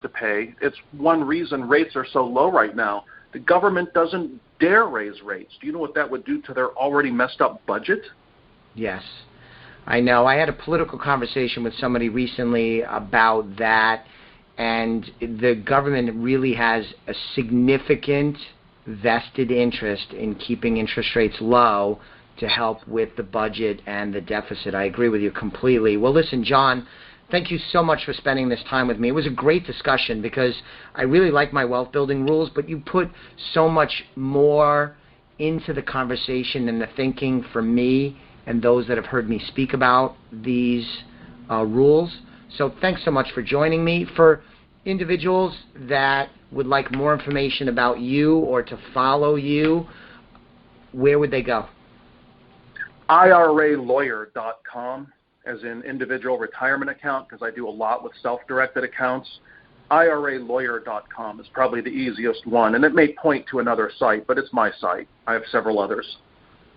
to pay. It's one reason rates are so low right now. The government doesn't dare raise rates. Do you know what that would do to their already messed up budget? Yes, I know. I had a political conversation with somebody recently about that, and the government really has a significant vested interest in keeping interest rates low to help with the budget and the deficit. I agree with you completely. Well, listen, John, thank you so much for spending this time with me. It was a great discussion because I really like my wealth building rules, but you put so much more into the conversation and the thinking for me and those that have heard me speak about these rules. So thanks so much for joining me. For individuals that would like more information about you or to follow you, where would they go? IRAlawyer.com, as in individual retirement account, because I do a lot with self-directed accounts. IRAlawyer.com is probably the easiest one, and it may point to another site, but it's my site. I have several others.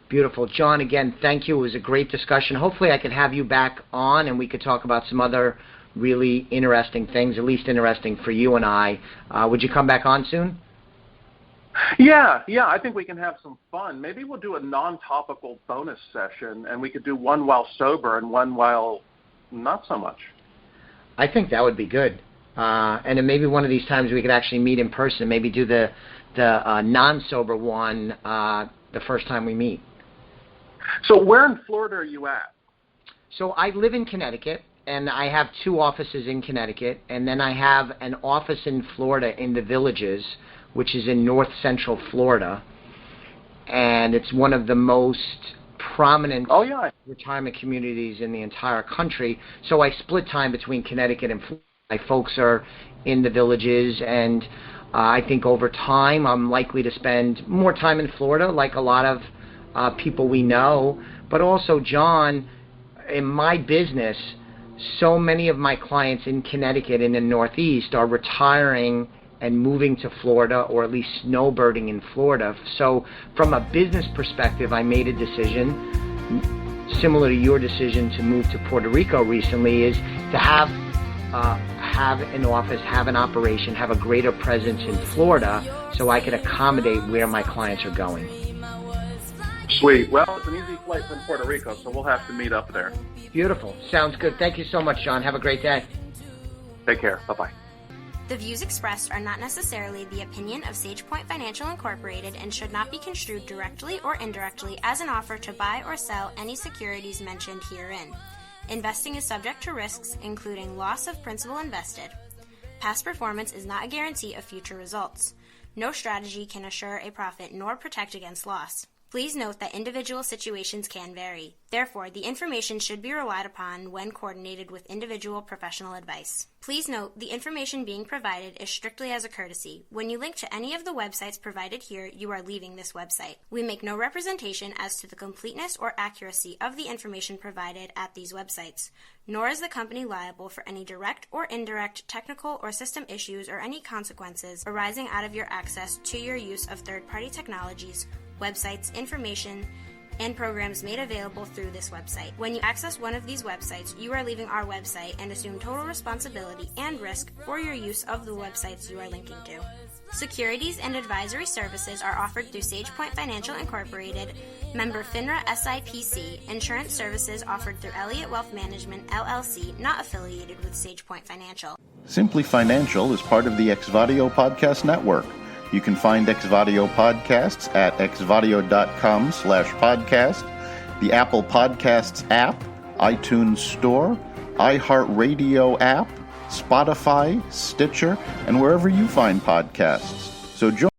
Beautiful. John, again, thank you. It was a great discussion. Hopefully I could have you back on and we could talk about some other really interesting things, at least interesting for you and I. Would you come back on soon? Yeah, I think we can have some fun. Maybe we'll do a non-topical bonus session, and we could do one while sober and one while not so much. I think that would be good. And then maybe one of these times we could actually meet in person, maybe do the non-sober one the first time we meet. So where in Florida are you at? So I live in Connecticut, and I have 2 offices in Connecticut, and then I have an office in Florida in the Villages, which is in north central Florida, and it's one of the most prominent retirement communities in the entire country. So I split time between Connecticut and Florida. My folks are in the Villages, and I think over time I'm likely to spend more time in Florida, like a lot of people we know. But also, John, in my business, so many of my clients in Connecticut and in the Northeast are retiring and moving to Florida, or at least snowbirding in Florida. So from a business perspective, I made a decision, similar to your decision to move to Puerto Rico recently, is to have an office, have an operation, have a greater presence in Florida so I can accommodate where my clients are going. Sweet. Well, it's an easy flight from Puerto Rico, so we'll have to meet up there. Beautiful. Sounds good. Thank you so much, John. Have a great day. Take care. Bye-bye. The views expressed are not necessarily the opinion of SagePoint Financial Incorporated and should not be construed directly or indirectly as an offer to buy or sell any securities mentioned herein. Investing is subject to risks, including loss of principal invested. Past performance is not a guarantee of future results. No strategy can assure a profit nor protect against loss. Please note that individual situations can vary. Therefore, the information should be relied upon when coordinated with individual professional advice. Please note, the information being provided is strictly as a courtesy. When you link to any of the websites provided here, you are leaving this website. We make no representation as to the completeness or accuracy of the information provided at these websites, nor is the company liable for any direct or indirect technical or system issues or any consequences arising out of your access to your use of third-party technologies, websites, information, and programs made available through this website. When you access one of these websites, you are leaving our website and assume total responsibility and risk for your use of the websites you are linking to. Securities and advisory services are offered through SagePoint Financial Incorporated, member FINRA SIPC. Insurance services offered through Elliott Wealth Management, LLC, not affiliated with SagePoint Financial. Simply Financial is part of the Exvadio Podcast Network. You can find Exvadio podcasts at exvadio.com/podcast, the Apple Podcasts app, iTunes Store, iHeartRadio app, Spotify, Stitcher, and wherever you find podcasts. So join